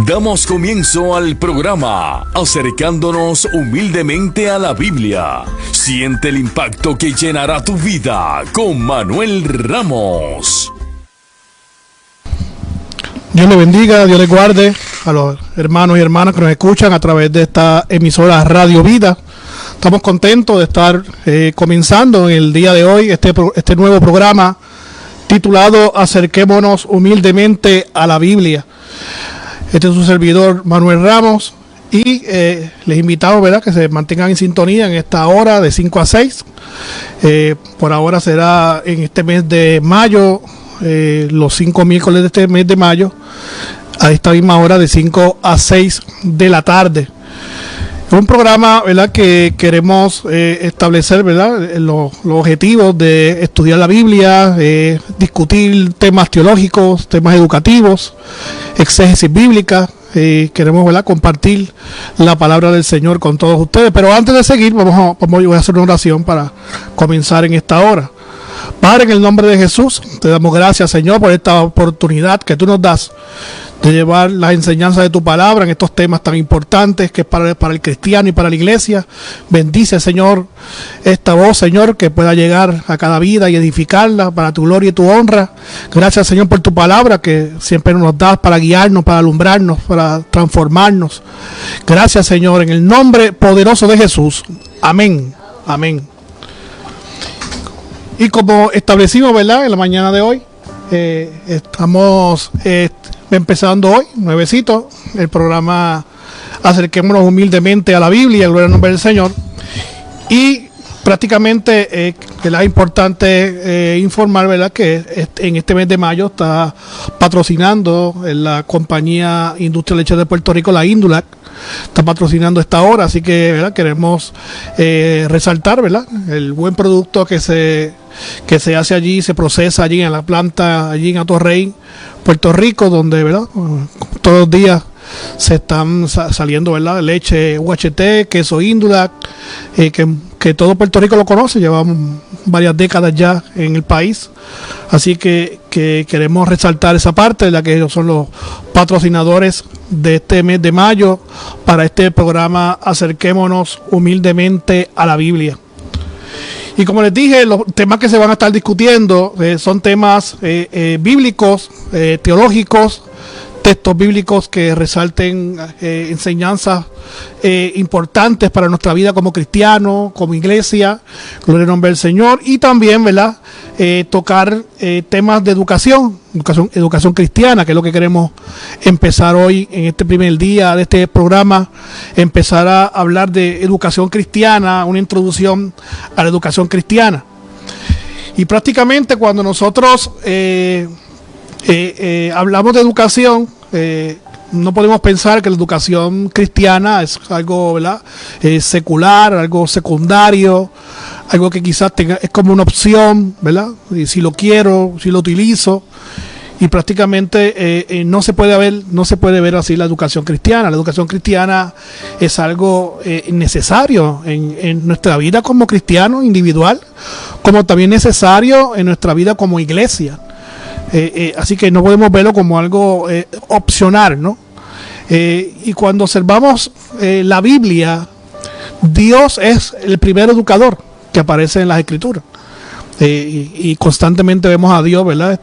Damos comienzo al programa acercándonos humildemente a la Biblia. Siente el impacto que llenará tu vida con Manuel Ramos. Dios le bendiga, Dios le guarde a los hermanos y hermanas que nos escuchan a través de esta emisora Radio Vida. Estamos contentos de estar comenzando en el día de hoy este nuevo programa titulado Acerquémonos humildemente a la Biblia. Este es su servidor Manuel Ramos y les invitamos, ¿verdad?, que se mantengan en sintonía en esta hora de 5 a 6. Por ahora será en este mes de mayo, los 5 miércoles de este mes de mayo, a esta misma hora de 5 a 6 de la tarde. Es un programa, ¿verdad?, que queremos establecer, ¿verdad?, los objetivos de estudiar la Biblia, discutir temas teológicos, temas educativos, exégesis bíblica. Queremos, ¿verdad?, compartir la palabra del Señor con todos ustedes. Pero antes de seguir, voy a hacer una oración para comenzar en esta hora. Padre, en el nombre de Jesús, te damos gracias, Señor, por esta oportunidad que tú nos das de llevar las enseñanzas de tu palabra en estos temas tan importantes que es para el cristiano y para la iglesia. Bendice, Señor, esta voz, Señor, que pueda llegar a cada vida y edificarla para tu gloria y tu honra. Gracias, Señor, por tu palabra que siempre nos das para guiarnos, para alumbrarnos, para transformarnos. Gracias, Señor, en el nombre poderoso de Jesús. Amén. Amén. Y como establecimos, ¿verdad?, en la mañana de hoy, estamos empezando hoy, nuevecito, el programa Acerquémonos humildemente a la Biblia, gloria al nombre del Señor. Y prácticamente es importante informar, ¿verdad?, que en este mes de mayo está patrocinando la compañía Industria Leche de Puerto Rico, la Indulac, está patrocinando esta hora, así que, ¿verdad?, queremos resaltar, ¿verdad?, el buen producto que se hace allí, se procesa allí en la planta, allí en Atorrey, Puerto Rico, donde, ¿verdad?, todos los días se están saliendo, ¿verdad?, leche UHT, queso Indulac, que todo Puerto Rico lo conoce, llevamos varias décadas ya en el país, así que queremos resaltar esa parte de la que ellos son los patrocinadores de este mes de mayo para este programa Acerquémonos humildemente a la Biblia. Y como les dije, los temas que se van a estar discutiendo son temas bíblicos, teológicos, textos bíblicos que resalten enseñanzas importantes para nuestra vida como cristianos, como iglesia, gloria al nombre del Señor, y también, ¿verdad?, tocar temas de educación cristiana, que es lo que queremos empezar hoy en este primer día de este programa, empezar a hablar de educación cristiana, una introducción a la educación cristiana. Y prácticamente cuando nosotros hablamos de educación, no podemos pensar que la educación cristiana es algo, ¿verdad?, secular, algo secundario, algo que quizás es como una opción, ¿verdad?, y si lo quiero, si lo utilizo. Y prácticamente no se puede ver así la educación cristiana. La educación cristiana es algo necesario en nuestra vida como cristiano individual, como también necesario en nuestra vida como iglesia. Así que no podemos verlo como algo opcional, ¿no? Y cuando observamos la Biblia, Dios es el primer educador que aparece en las Escrituras. Y constantemente vemos a Dios, ¿verdad?,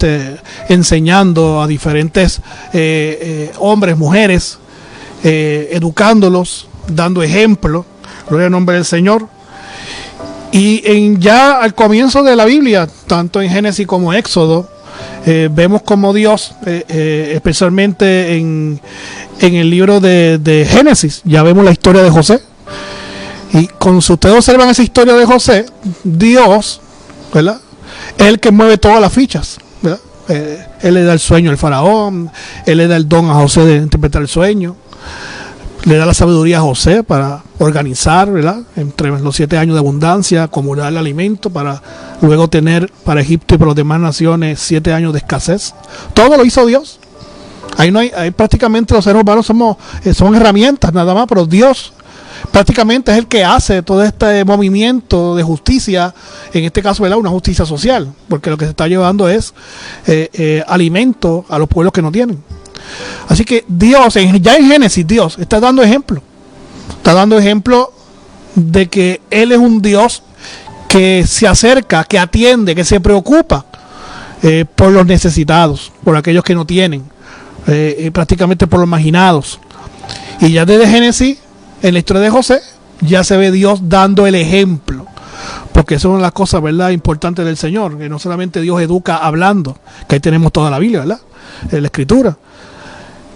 enseñando a diferentes hombres, mujeres, educándolos, dando ejemplo, gloria al nombre del Señor. Y ya al comienzo de la Biblia, tanto en Génesis como Éxodo, vemos como Dios, especialmente en el libro de Génesis, ya vemos la historia de José. Y cuando ustedes observan esa historia de José, Dios, ¿verdad?, es el que mueve todas las fichas, ¿verdad? Él le da el sueño al faraón, él le da el don a José de interpretar el sueño, le da la sabiduría a José para organizar, ¿verdad?, entre los 7 años de abundancia, acumular el alimento para luego tener para Egipto y para las demás naciones 7 años de escasez. Todo lo hizo Dios. Ahí prácticamente los seres humanos son herramientas nada más, pero Dios prácticamente es el que hace todo este movimiento de justicia, en este caso, ¿verdad?, una justicia social, porque lo que se está llevando es alimento a los pueblos que no tienen. Así que Dios, ya en Génesis, Dios está dando ejemplo. Está dando ejemplo de que Él es un Dios que se acerca, que atiende, que se preocupa por los necesitados, por aquellos que no tienen, prácticamente por los marginados. Y ya desde Génesis, en la historia de José, ya se ve Dios dando el ejemplo, porque eso es una de las cosas, ¿verdad?, importantes del Señor, que no solamente Dios educa hablando, que ahí tenemos toda la Biblia, ¿verdad?, en la Escritura,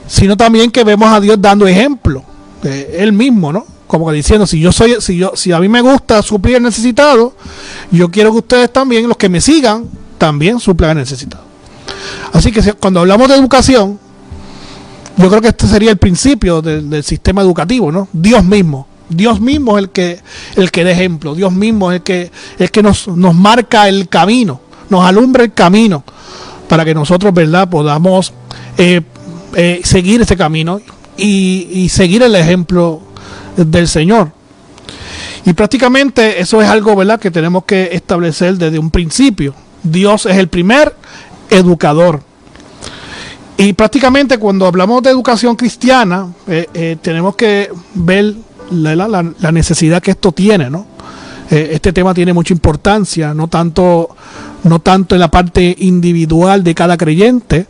sino también que vemos a Dios dando ejemplo, Él mismo, ¿no?, como que diciendo, si a mí me gusta suplir el necesitado, yo quiero que ustedes también, los que me sigan, también suplan el necesitado. Así que cuando hablamos de educación, yo creo que este sería el principio del sistema educativo, ¿no? Dios mismo es el que da ejemplo. Dios mismo es el que nos marca el camino, nos alumbra el camino para que nosotros, ¿verdad?, podamos seguir ese camino y seguir el ejemplo del Señor. Y prácticamente eso es algo, ¿verdad?, que tenemos que establecer desde un principio. Dios es el primer educador. Y prácticamente cuando hablamos de educación cristiana, tenemos que ver la necesidad que esto tiene, ¿no? Este tema tiene mucha importancia, no tanto en la parte individual de cada creyente,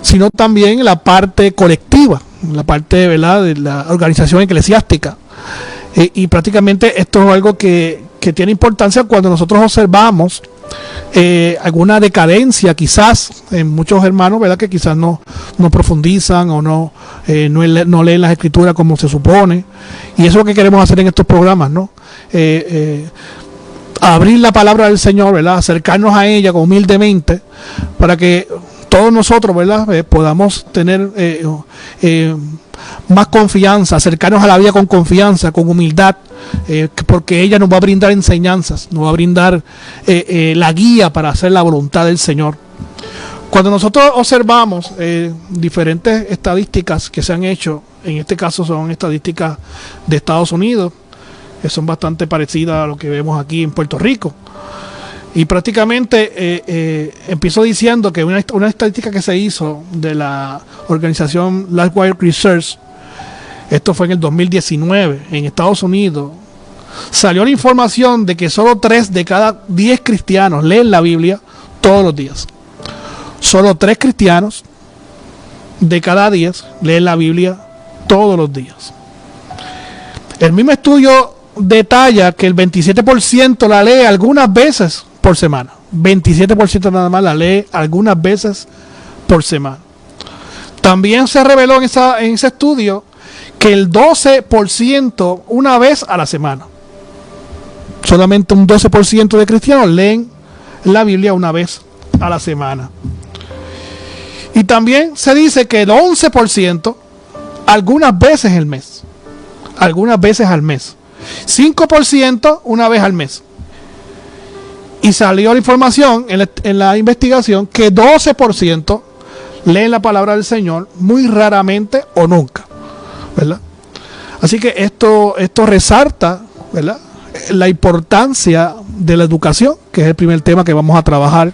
sino también en la parte colectiva, en la parte, ¿verdad?, de la organización eclesiástica. Y prácticamente esto es algo que tiene importancia cuando nosotros observamos alguna decadencia quizás en muchos hermanos, ¿verdad?, que quizás no profundizan o no leen las escrituras como se supone, y eso es lo que queremos hacer en estos programas, ¿no? Abrir la palabra del Señor, ¿verdad?, acercarnos a ella humildemente para que todos nosotros, ¿verdad?, podamos tener más confianza, acercarnos a la vida con confianza, con humildad, porque ella nos va a brindar enseñanzas, nos va a brindar la guía para hacer la voluntad del Señor. Cuando nosotros observamos diferentes estadísticas que se han hecho, en este caso son estadísticas de Estados Unidos, que son bastante parecidas a lo que vemos aquí en Puerto Rico. Y prácticamente empiezo diciendo que una estadística que se hizo de la organización Livewire Research, esto fue en el 2019, en Estados Unidos, salió la información de que solo 3 de cada 10 cristianos leen la Biblia todos los días. Solo 3 cristianos de cada 10 leen la Biblia todos los días. El mismo estudio detalla que el 27% la lee algunas veces por semana. 27% nada más la lee algunas veces por semana. También se reveló en ese estudio que el 12% una vez a la semana. Solamente un 12% de cristianos leen la Biblia una vez a la semana. Y también se dice que el 11% algunas veces al mes. Algunas veces al mes. 5% una vez al mes. Y salió la información en la investigación que 12% leen la palabra del Señor muy raramente o nunca, ¿verdad? Así que esto resalta, ¿verdad?, la importancia de la educación, que es el primer tema que vamos a trabajar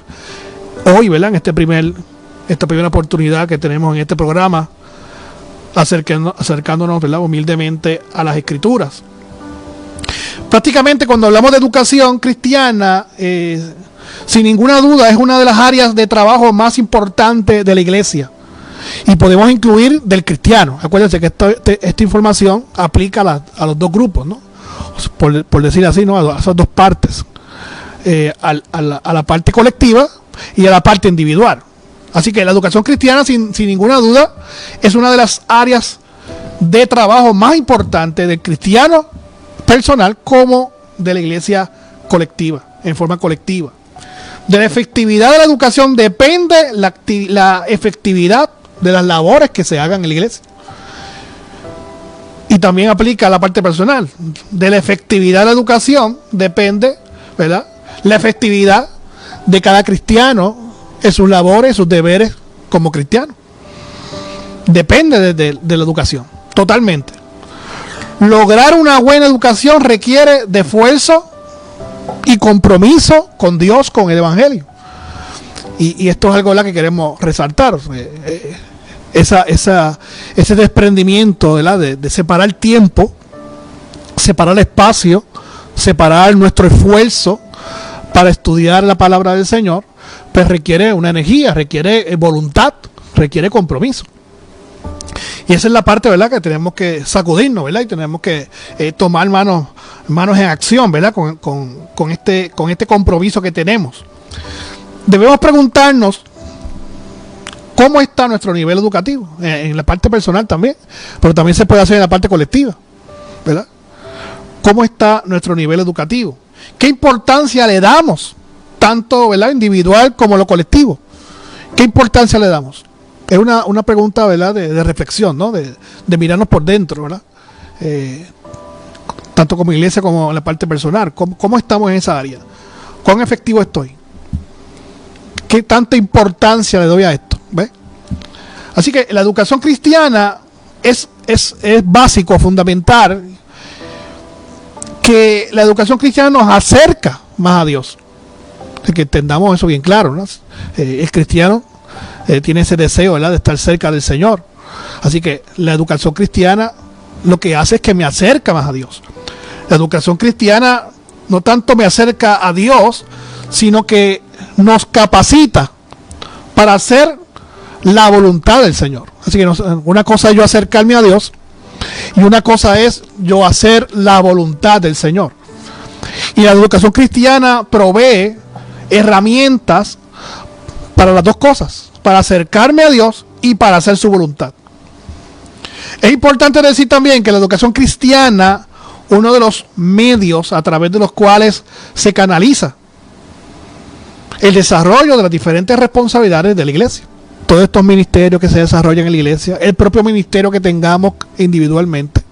hoy, ¿verdad?, en esta primera oportunidad que tenemos en este programa, acercándonos, ¿verdad?, humildemente a las Escrituras. Prácticamente cuando hablamos de educación cristiana, sin ninguna duda es una de las áreas de trabajo más importantes de la iglesia. Y podemos incluir del cristiano. Acuérdense que esta información aplica a los dos grupos, ¿no? Por decir así, ¿no?, a esas dos partes. A la parte colectiva y a la parte individual. Así que la educación cristiana, sin ninguna duda, es una de las áreas de trabajo más importantes del cristiano personal como de la iglesia colectiva, en forma colectiva. De la efectividad de la educación depende la efectividad de las labores que se hagan en la iglesia. Y también aplica a la parte personal. De la efectividad de la educación depende, ¿verdad?, la efectividad de cada cristiano en sus labores, sus deberes como cristiano. Depende de la educación, totalmente. Lograr una buena educación requiere de esfuerzo y compromiso con Dios, con el Evangelio. Y esto es algo que queremos resaltar. ese desprendimiento, ¿verdad? De separar tiempo, separar espacio, separar nuestro esfuerzo para estudiar la palabra del Señor, pues requiere una energía, requiere voluntad, requiere compromiso. Y esa es la parte, ¿verdad?, que tenemos que sacudirnos, ¿verdad? Y tenemos que tomar manos en acción, ¿verdad?, con este compromiso que tenemos. Debemos preguntarnos cómo está nuestro nivel educativo, en la parte personal también, pero también se puede hacer en la parte colectiva, ¿verdad? ¿Cómo está nuestro nivel educativo? ¿Qué importancia le damos, tanto, ¿verdad?, individual como lo colectivo? ¿Qué importancia le damos? Es una pregunta, ¿verdad?, de reflexión, ¿no? De mirarnos por dentro, ¿verdad? Tanto como iglesia como en la parte personal. ¿Cómo estamos en esa área? ¿Cuán efectivo estoy? ¿Qué tanta importancia le doy a esto? ¿Ves? Así que la educación cristiana es básico, fundamental, que la educación cristiana nos acerca más a Dios. Así que entendamos eso bien claro, ¿no? El cristiano tiene ese deseo, ¿verdad?, de estar cerca del Señor. Así que la educación cristiana lo que hace es que me acerca más a Dios. La educación cristiana no tanto me acerca a Dios, sino que nos capacita para hacer la voluntad del Señor. Así que una cosa es yo acercarme a Dios y una cosa es yo hacer la voluntad del Señor. Y la educación cristiana provee herramientas para las dos cosas, para acercarme a Dios y para hacer su voluntad. Es importante decir también que la educación cristiana, uno de los medios a través de los cuales se canaliza el desarrollo de las diferentes responsabilidades de la iglesia. Todos estos ministerios que se desarrollan en la iglesia, el propio ministerio que tengamos individualmente,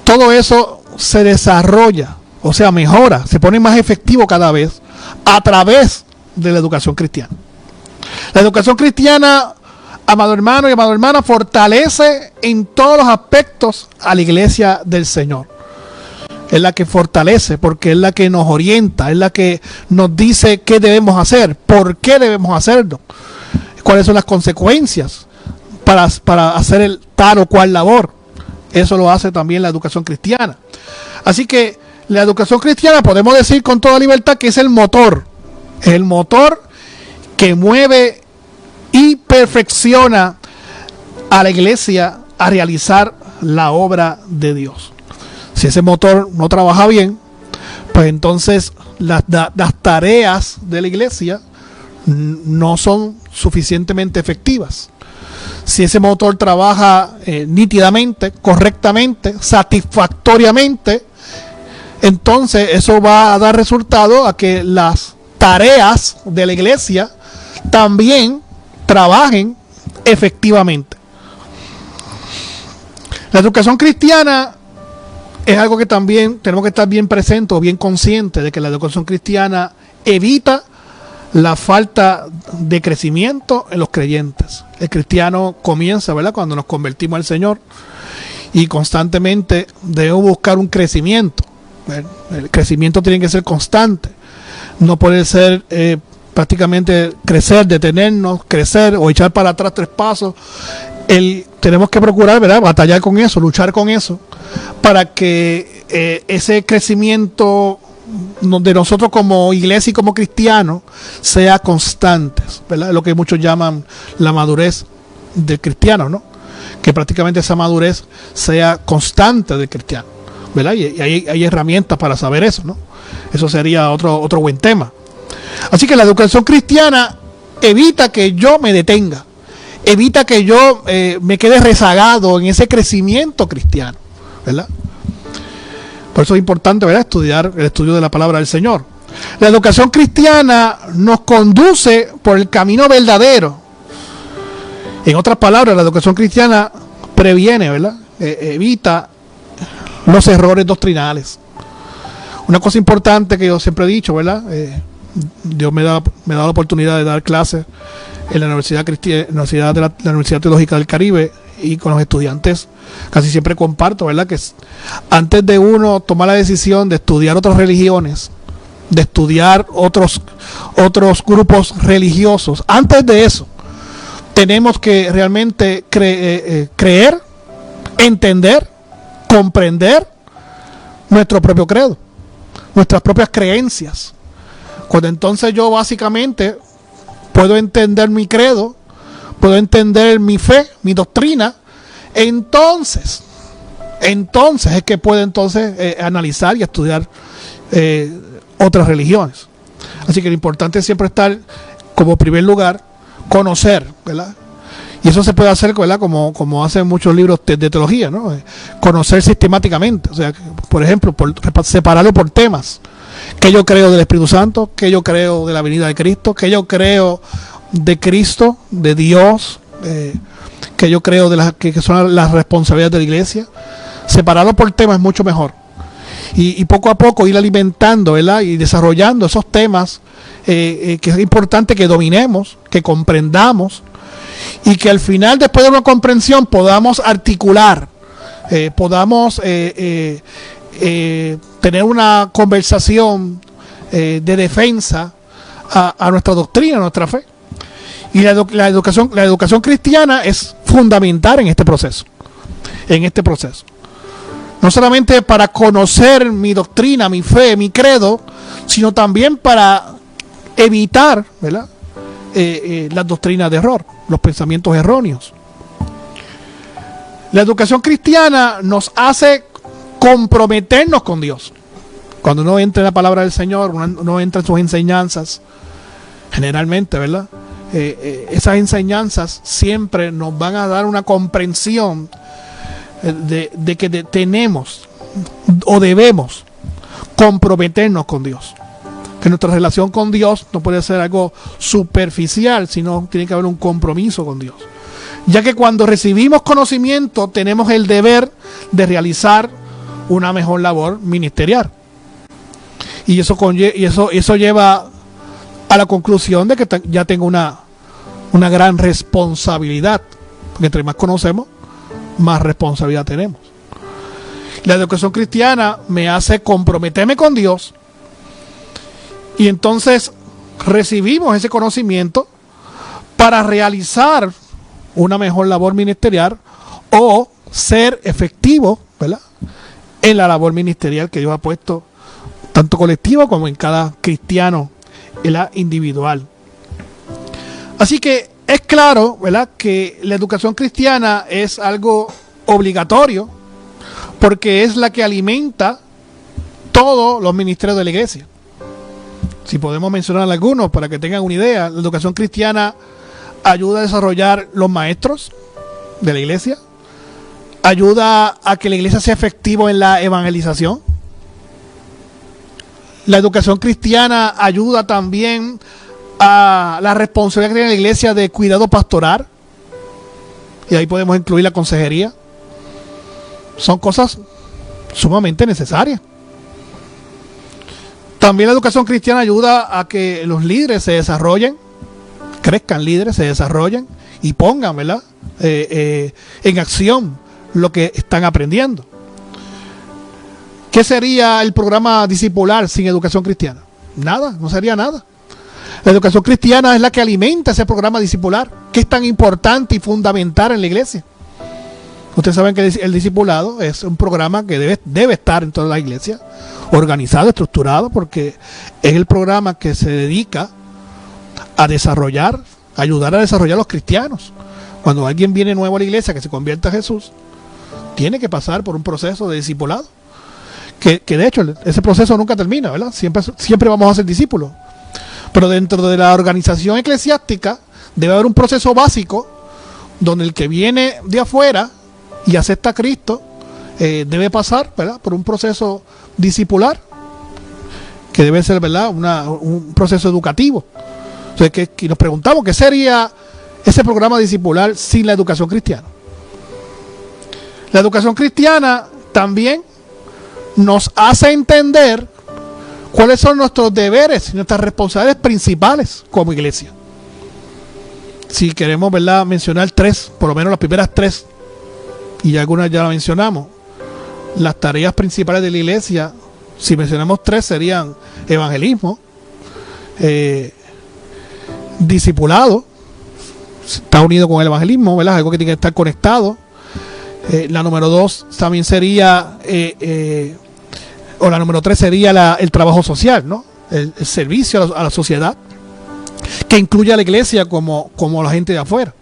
todo eso se desarrolla, o sea, mejora, se pone más efectivo cada vez a través de la educación cristiana. La educación cristiana, amado hermano y amado hermana, fortalece en todos los aspectos a la iglesia del Señor. Es la que fortalece, porque es la que nos orienta, es la que nos dice qué debemos hacer, por qué debemos hacerlo, cuáles son las consecuencias para hacer el tal o cual labor. Eso lo hace también la educación cristiana. Así que la educación cristiana podemos decir con toda libertad que es el motor que mueve y perfecciona a la iglesia a realizar la obra de Dios. Si ese motor no trabaja bien, pues entonces las tareas de la iglesia no son suficientemente efectivas. Si ese motor trabaja nítidamente, correctamente, satisfactoriamente, entonces eso va a dar resultado a que las tareas de la iglesia también trabajen efectivamente. La educación cristiana es algo que también tenemos que estar bien presentes o bien conscientes de que la educación cristiana evita la falta de crecimiento en los creyentes. El cristiano comienza, ¿verdad?, cuando nos convertimos al Señor, y constantemente debemos buscar un crecimiento. El crecimiento tiene que ser constante, no puede ser prácticamente crecer, detenernos, crecer o echar para atrás 3 pasos. Tenemos que procurar, ¿verdad?, batallar con eso, luchar con eso, para que ese crecimiento de nosotros como iglesia y como cristianos sea constante, ¿verdad? Lo que muchos llaman la madurez del cristiano, ¿no? Que prácticamente esa madurez sea constante del cristiano, ¿verdad? Y hay herramientas para saber eso, ¿no? Eso sería otro buen tema. Así que la educación cristiana evita que yo me detenga, evita que yo me quede rezagado en ese crecimiento cristiano, ¿verdad? Por eso es importante, ¿verdad?, estudiar el estudio de la palabra del Señor. La educación cristiana nos conduce por el camino verdadero. En otras palabras, la educación cristiana previene, ¿verdad?, evita los errores doctrinales. Una cosa importante que yo siempre he dicho, ¿verdad? Dios me da la oportunidad de dar clases en la Universidad Teológica del Caribe, y con los estudiantes casi siempre comparto, ¿verdad?, que antes de uno tomar la decisión de estudiar otras religiones, de estudiar otros grupos religiosos, antes de eso, tenemos que realmente creer, entender, comprender nuestro propio credo, nuestras propias creencias. Cuando entonces yo básicamente puedo entender mi credo, puedo entender mi fe, mi doctrina, entonces es que puedo analizar y estudiar otras religiones. Así que lo importante es siempre estar, como primer lugar, conocer, ¿verdad? Y eso se puede hacer, ¿verdad? Como hacen muchos libros de teología, ¿no? Conocer sistemáticamente. O sea, por ejemplo, separarlo por temas. ¿Qué yo creo del Espíritu Santo? ¿Qué yo creo de la venida de Cristo? ¿Qué yo creo de Cristo, de Dios? ¿Qué yo creo de que son las responsabilidades de la iglesia? Separarlo por temas es mucho mejor. Y poco a poco ir alimentando, ¿verdad? Y desarrollando esos temas que es importante que dominemos, que comprendamos, y que al final, después de una comprensión, podamos articular, podamos tener una conversación de defensa a nuestra doctrina, a nuestra fe. Y la educación cristiana es fundamental en este proceso. No solamente para conocer mi doctrina, mi fe, mi credo, sino también para evitar, ¿verdad?, las doctrinas de error, los pensamientos erróneos. La educación cristiana nos hace comprometernos con Dios. Cuando uno entra en la palabra del Señor, uno entra en sus enseñanzas, generalmente, ¿verdad? Esas enseñanzas siempre nos van a dar una comprensión de que tenemos o debemos comprometernos con Dios. Que nuestra relación con Dios no puede ser algo superficial, sino tiene que haber un compromiso con Dios. Ya que cuando recibimos conocimiento, tenemos el deber de realizar una mejor labor ministerial. Y eso lleva a la conclusión de que ya tengo una gran responsabilidad. Porque entre más conocemos, más responsabilidad tenemos. La educación cristiana me hace comprometerme con Dios. Y entonces recibimos ese conocimiento para realizar una mejor labor ministerial o ser efectivo, ¿verdad?, en la labor ministerial que Dios ha puesto, tanto colectivo como en cada cristiano, en la individual. Así que es claro, ¿verdad?, que la educación cristiana es algo obligatorio porque es la que alimenta todos los ministerios de la iglesia. Si podemos mencionar algunos para que tengan una idea, la educación cristiana ayuda a desarrollar los maestros de la iglesia, ayuda a que la iglesia sea efectiva en la evangelización. La educación cristiana ayuda también a la responsabilidad que tiene la iglesia de cuidado pastoral, y ahí podemos incluir la consejería. Son cosas sumamente necesarias. También la educación cristiana ayuda a que los líderes se desarrollen, crezcan líderes, se desarrollen y pongan, ¿verdad?, en acción lo que están aprendiendo. ¿Qué sería el programa discipular sin educación cristiana? Nada, no sería nada. La educación cristiana es la que alimenta ese programa discipular, que es tan importante y fundamental en la iglesia. Ustedes saben que el discipulado es un programa que debe estar en toda la iglesia, organizado, estructurado, porque es el programa que se dedica a ayudar a desarrollar a los cristianos. Cuando alguien viene nuevo a la iglesia, que se convierte a Jesús, tiene que pasar por un proceso de discipulado, que de hecho ese proceso nunca termina, ¿verdad? Siempre vamos a ser discípulos. Pero dentro de la organización eclesiástica debe haber un proceso básico donde el que viene de afuera y acepta a Cristo debe pasar, ¿verdad?, por un proceso discipular que debe ser, ¿verdad?, un proceso educativo. O sea, que nos preguntamos qué sería ese programa discipular sin la educación cristiana. La educación cristiana también nos hace entender cuáles son nuestros deberes y nuestras responsabilidades principales como iglesia. Si queremos, ¿verdad?, mencionar tres, por lo menos las primeras tres, y algunas ya las mencionamos. Las tareas principales de la iglesia, si mencionamos tres, serían evangelismo, discipulado, está unido con el evangelismo, ¿verdad? Algo que tiene que estar conectado. La número 2 también sería, o la número 3 sería el trabajo social, ¿no? El servicio a la sociedad, que incluye a la iglesia como la gente de afuera.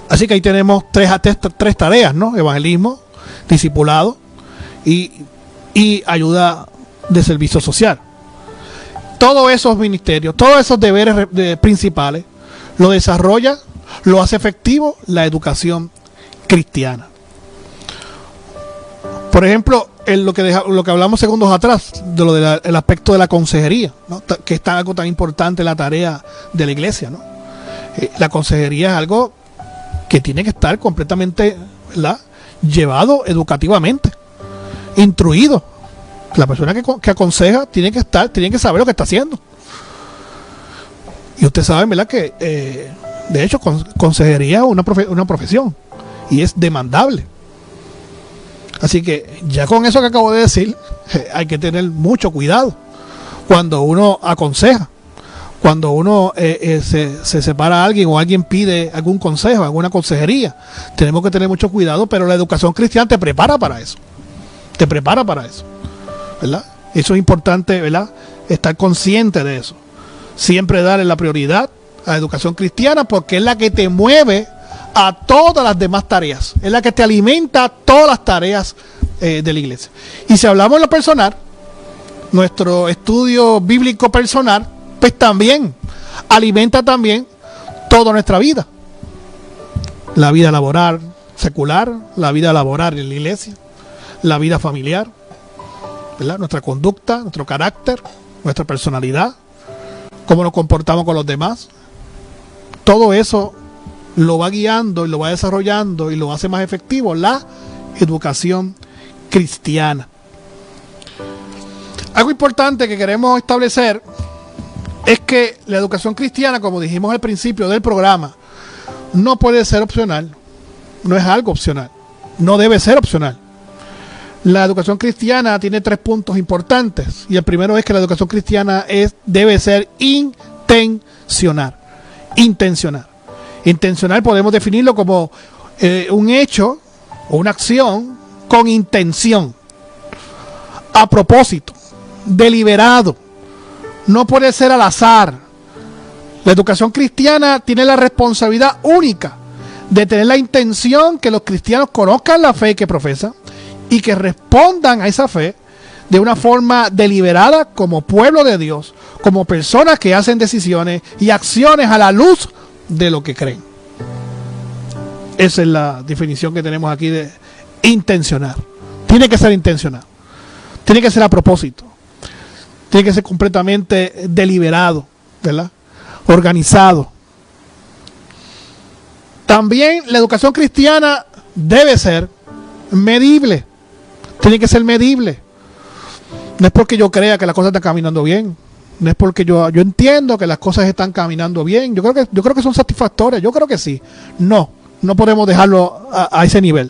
Así que ahí tenemos tres tareas, ¿no? Evangelismo, discipulado y ayuda de servicio social. Todos esos ministerios, todos esos deberes principales, lo desarrolla, lo hace efectivo la educación cristiana. Por ejemplo, lo que hablamos segundos atrás, el aspecto de la consejería, ¿no? Que es algo tan importante en la tarea de la iglesia, ¿no? La consejería es algo que tiene que estar completamente, ¿verdad?, llevado educativamente, instruido. La persona que aconseja tiene que saber lo que está haciendo. Y ustedes saben, ¿verdad?, que de hecho consejería es una profesión y es demandable. Así que ya con eso que acabo de decir, hay que tener mucho cuidado cuando uno aconseja, cuando uno se separa a alguien o alguien pide algún consejo, alguna consejería. Tenemos que tener mucho cuidado, pero la educación cristiana te prepara para eso. Te prepara para eso, ¿verdad? Eso es importante, ¿verdad?, estar consciente de eso. Siempre darle la prioridad a la educación cristiana, porque es la que te mueve a todas las demás tareas, es la que te alimenta todas las tareas de la iglesia. Y si hablamos en lo personal, nuestro estudio bíblico personal, pues también alimenta también toda nuestra vida. La vida laboral secular, la vida laboral en la iglesia, la vida familiar, ¿verdad?, nuestra conducta, nuestro carácter, nuestra personalidad, cómo nos comportamos con los demás. Todo eso lo va guiando y lo va desarrollando y lo hace más efectivo la educación cristiana. Algo importante que queremos establecer es que la educación cristiana, como dijimos al principio del programa, no puede ser opcional, no es algo opcional, no debe ser opcional. La educación cristiana tiene 3 puntos importantes, y el primero es que la educación cristiana debe ser intencional. Intencional podemos definirlo como un hecho o una acción con intención, a propósito, deliberado. No puede ser al azar. La educación cristiana tiene la responsabilidad única de tener la intención que los cristianos conozcan la fe que profesan y que respondan a esa fe de una forma deliberada como pueblo de Dios, como personas que hacen decisiones y acciones a la luz de lo que creen. Esa es la definición que tenemos aquí de intencional. Tiene que ser intencional. Tiene que ser a propósito. Tiene que ser completamente deliberado, ¿verdad?, organizado. También la educación cristiana debe ser medible. Tiene que ser medible. No es porque yo crea que las cosas están caminando bien. No es porque yo entiendo que las cosas están caminando bien. Yo creo que son satisfactorias. Yo creo que sí. No podemos dejarlo a ese nivel.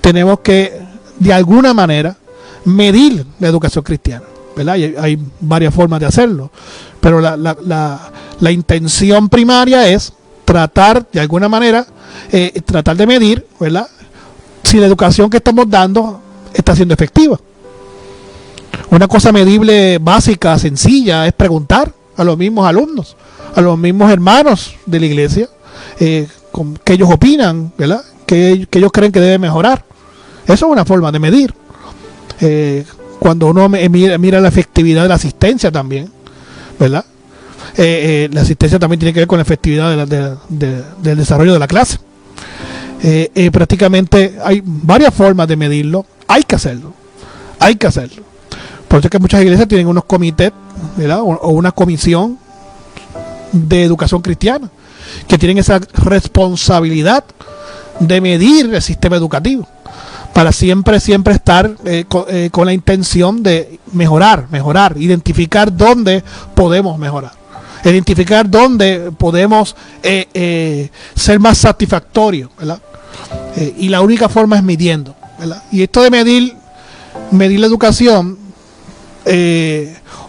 Tenemos que, de alguna manera, medir la educación cristiana, ¿verdad? Y hay varias formas de hacerlo. Pero la intención primaria es tratar, de alguna manera, tratar de medir, ¿verdad?, si la educación que estamos dando está siendo efectiva. Una cosa medible, básica, sencilla, es preguntar a los mismos alumnos, a los mismos hermanos de la iglesia, qué ellos opinan, ¿verdad?, que ellos creen que debe mejorar. Eso es una forma de medir. Cuando uno mira la efectividad de la asistencia también, ¿verdad? La asistencia también tiene que ver con la efectividad del desarrollo de la clase. Prácticamente hay varias formas de medirlo. Hay que hacerlo. Por eso es que muchas iglesias tienen unos comités, ¿verdad?, o una comisión de educación cristiana que tienen esa responsabilidad de medir el sistema educativo para siempre estar con la intención de mejorar, identificar dónde podemos mejorar, identificar dónde podemos ser más satisfactorios, ¿verdad? Y la única forma es midiendo, ¿verdad? Y esto de medir la educación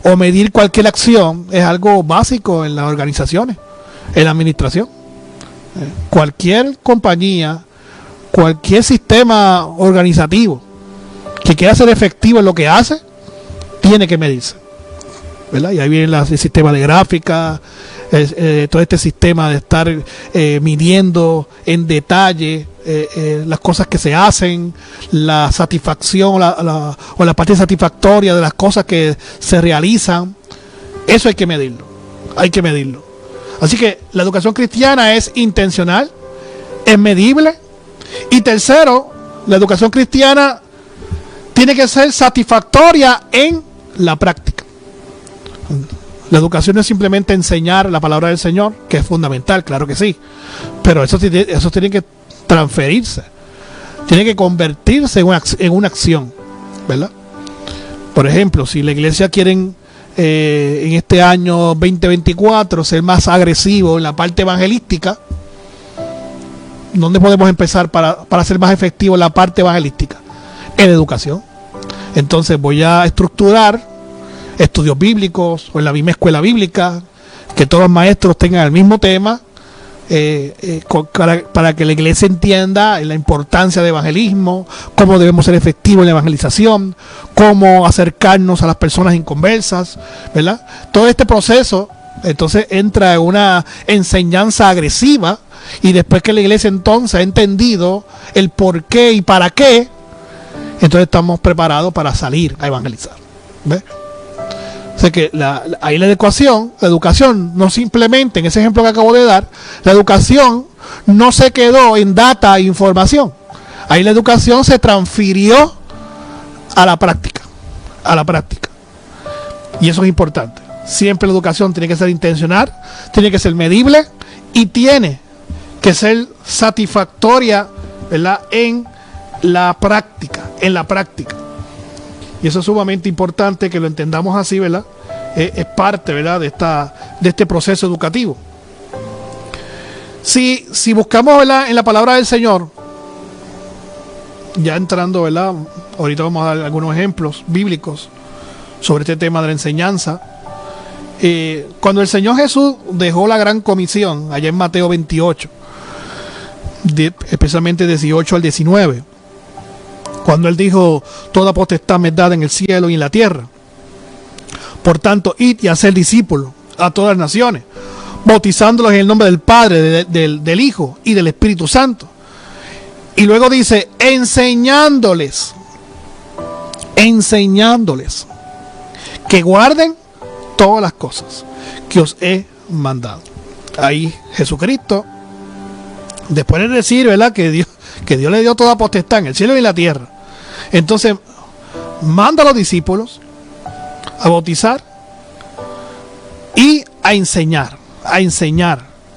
o medir cualquier acción es algo básico en las organizaciones, en la administración. Cualquier compañía, cualquier sistema organizativo que quiera ser efectivo en lo que hace, tiene que medirse, ¿verdad? Y ahí viene el sistema de gráfica, todo este sistema de estar midiendo en detalle las cosas que se hacen, la satisfacción o la parte satisfactoria de las cosas que se realizan. Eso hay que medirlo, Así que la educación cristiana es intencional, es medible. Y tercero, la educación cristiana tiene que ser satisfactoria en la práctica. La educación no es simplemente enseñar la palabra del Señor, que es fundamental, claro que sí, pero eso tiene que transferirse, tiene que convertirse en una acción, ¿verdad? Por ejemplo, si la iglesia quiere en este año 2024 ser más agresivo en la parte evangelística, ¿dónde podemos empezar para ser más efectivo en la parte evangelística? En la educación. Entonces voy a estructurar estudios bíblicos o en la misma escuela bíblica, que todos los maestros tengan el mismo tema, para que la iglesia entienda la importancia de evangelismo, cómo debemos ser efectivos en la evangelización, cómo acercarnos a las personas inconversas, ¿verdad? Todo este proceso entonces entra en una enseñanza agresiva, y después que la iglesia entonces ha entendido el por qué y para qué, entonces estamos preparados para salir a evangelizar. ¿Ves? O sea que ahí la educación no simplemente, en ese ejemplo que acabo de dar, la educación no se quedó en data e información. Ahí la educación se transfirió a la práctica. Y eso es importante. Siempre la educación tiene que ser intencional, tiene que ser medible y tiene que ser satisfactoria, ¿verdad? En la práctica. Y eso es sumamente importante que lo entendamos así, ¿verdad? Es parte, ¿verdad? de este proceso educativo. Si buscamos, ¿verdad?, en la palabra del Señor, ya entrando, ¿verdad?, ahorita vamos a dar algunos ejemplos bíblicos sobre este tema de la enseñanza. Cuando el Señor Jesús dejó la gran comisión, allá en Mateo 28, especialmente 18 al 19, cuando Él dijo: toda potestad me es dada en el cielo y en la tierra, por tanto, id y haced discípulos a todas las naciones, bautizándolos en el nombre del Padre, del Hijo y del Espíritu Santo. Y luego dice: enseñándoles que guarden todas las cosas que os he mandado. Ahí Jesucristo, después de decir, ¿verdad?, que Dios le dio toda potestad en el cielo y en la tierra, entonces manda a los discípulos a bautizar y a enseñar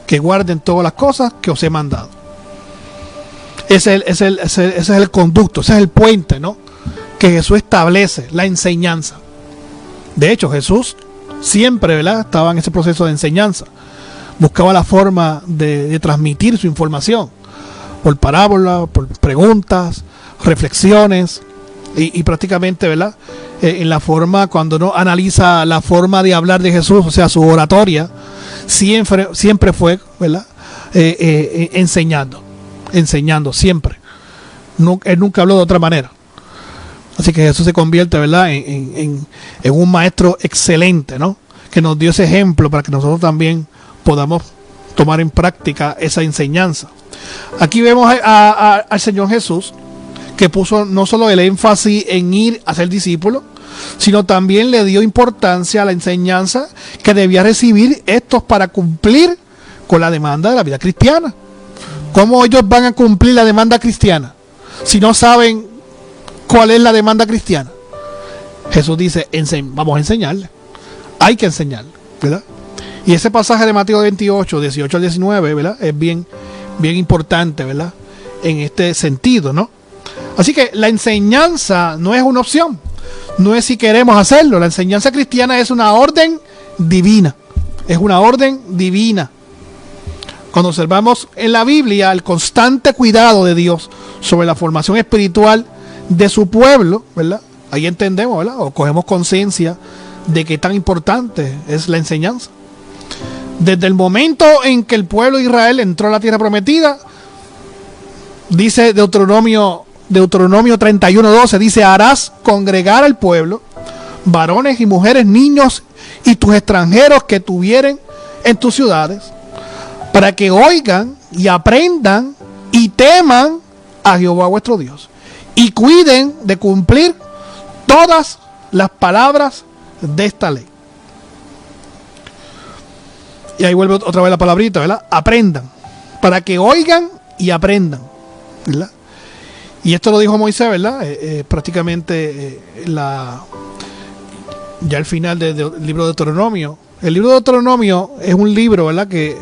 que guarden todas las cosas que os he mandado. Ese es el conducto, ese es el puente, ¿no?, que Jesús establece, la enseñanza. De hecho, Jesús siempre, ¿verdad?, estaba en ese proceso de enseñanza. Buscaba la forma de transmitir su información por parábolas, por preguntas, reflexiones, y prácticamente, ¿verdad?, en la forma, cuando uno analiza la forma de hablar de Jesús, o sea, su oratoria, siempre fue, ¿verdad?, enseñando siempre. Él nunca habló de otra manera. Así que Jesús se convierte, ¿verdad?, en un maestro excelente, ¿no?, que nos dio ese ejemplo para que nosotros también podamos tomar en práctica esa enseñanza. Aquí vemos al Señor Jesús, que puso no solo el énfasis en ir a ser discípulo, sino también le dio importancia a la enseñanza que debía recibir estos para cumplir con la demanda de la vida cristiana. ¿Cómo ellos van a cumplir la demanda cristiana si no saben cuál es la demanda cristiana? Jesús dice: vamos a enseñarle. Hay que enseñarle, ¿verdad? Y ese pasaje de Mateo 28, 18 al 19, ¿verdad?, es bien importante, ¿verdad?, en este sentido, ¿no? Así que la enseñanza no es una opción, no es si queremos hacerlo. La enseñanza cristiana es una orden divina. Cuando observamos en la Biblia el constante cuidado de Dios sobre la formación espiritual de su pueblo, ¿verdad?, ahí entendemos, ¿verdad?, o cogemos conciencia de qué tan importante es la enseñanza. Desde el momento en que el pueblo de Israel entró a la tierra prometida, dice Deuteronomio 31:12, dice: harás congregar al pueblo, varones y mujeres, niños y tus extranjeros que tuvieren en tus ciudades, para que oigan y aprendan y teman a Jehová vuestro Dios, y cuiden de cumplir todas las palabras de esta ley. Y ahí vuelve otra vez la palabrita, ¿verdad? Aprendan, para que oigan y aprendan, ¿verdad? Y esto lo dijo Moisés, ¿verdad? Prácticamente ya al final del libro de Deuteronomio. El libro de Deuteronomio es un libro, ¿verdad?, que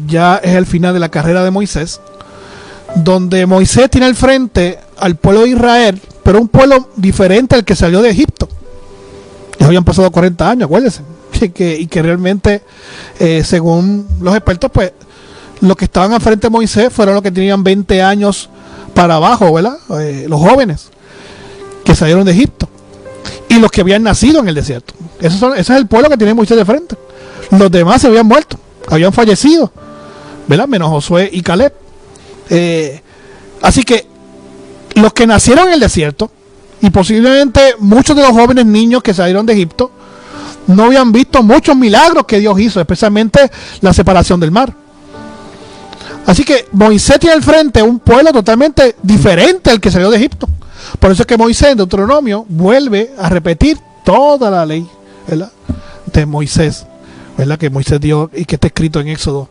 ya es el final de la carrera de Moisés, donde Moisés tiene al frente al pueblo de Israel, pero un pueblo diferente al que salió de Egipto. Ya habían pasado 40 años, acuérdense, y que realmente, según los expertos, pues los que estaban al frente de Moisés fueron los que tenían 20 años para abajo, ¿verdad? Los jóvenes que salieron de Egipto y los que habían nacido en el desierto. Ese es el pueblo que tiene Moisés de frente. Los demás se habían muerto, habían fallecido, ¿verdad? Menos Josué y Caleb. Así que los que nacieron en el desierto, y posiblemente muchos de los jóvenes niños que salieron de Egipto, no habían visto muchos milagros que Dios hizo, especialmente la separación del mar. Así que Moisés tiene al frente un pueblo totalmente diferente al que salió de Egipto. Por eso es que Moisés en Deuteronomio vuelve a repetir toda la ley, ¿verdad?, de Moisés, ¿verdad?, que Moisés dio y que está escrito en Éxodo,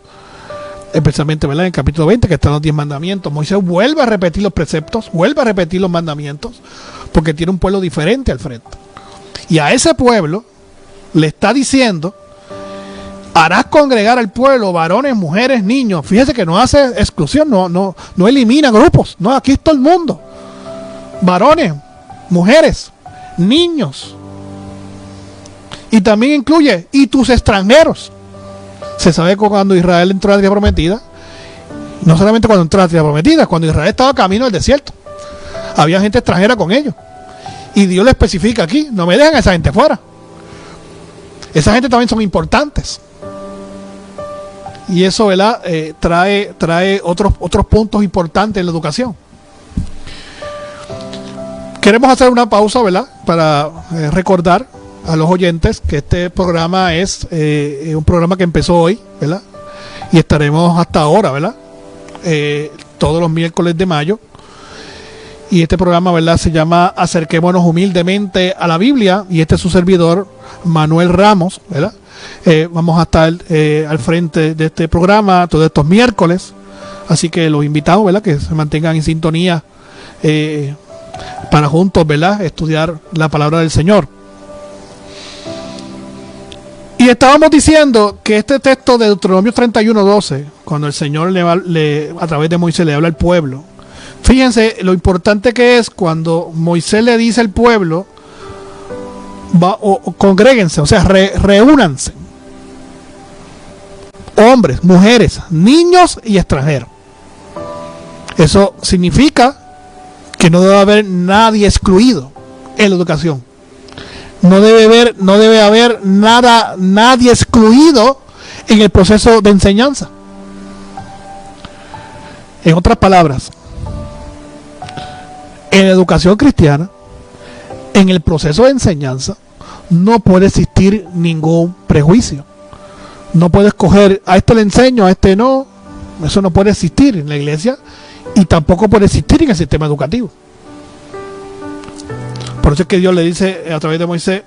especialmente, ¿verdad?, en capítulo 20, que están los 10 mandamientos. Moisés vuelve a repetir los preceptos, vuelve a repetir los mandamientos, porque tiene un pueblo diferente al frente. Y a ese pueblo le está diciendo: harás congregar al pueblo, varones, mujeres, niños. Fíjese que no hace exclusión, no elimina grupos. No, aquí es todo el mundo. Varones, mujeres, niños. Y también incluye y tus extranjeros. Se sabe que cuando Israel entró a la tierra prometida, no solamente cuando entró a la tierra prometida, cuando Israel estaba camino al desierto, había gente extranjera con ellos. Y Dios le especifica aquí: no me dejan a esa gente fuera. Esa gente también son importantes. Y eso, ¿verdad?, trae otros puntos importantes en la educación. Queremos hacer una pausa, ¿verdad?, para recordar a los oyentes que este programa es un programa que empezó hoy, ¿verdad?, y estaremos hasta ahora, ¿verdad?, todos los miércoles de mayo. Y este programa, ¿verdad?, se llama Acerquémonos humildemente a la Biblia, y este es su servidor, Manuel Ramos, ¿verdad? Vamos a estar al frente de este programa todos estos miércoles, así que los invitamos, ¿verdad?, que se mantengan en sintonía para juntos, ¿verdad?, estudiar la palabra del Señor. Y estábamos diciendo que este texto de Deuteronomio 31:12, cuando el Señor a través de Moisés le habla al pueblo, fíjense lo importante que es cuando Moisés le dice al pueblo: congréguense, o sea, reúnanse, hombres, mujeres, niños y extranjeros. Eso significa que no debe haber nadie excluido en la educación. No debe haber nadie excluido en el proceso de enseñanza. En otras palabras, en la educación cristiana, en el proceso de enseñanza, no puede existir ningún prejuicio. No puede escoger: a este le enseño, a este no. Eso no puede existir en la iglesia, y tampoco puede existir en el sistema educativo. Por eso es que Dios le dice a través de Moisés: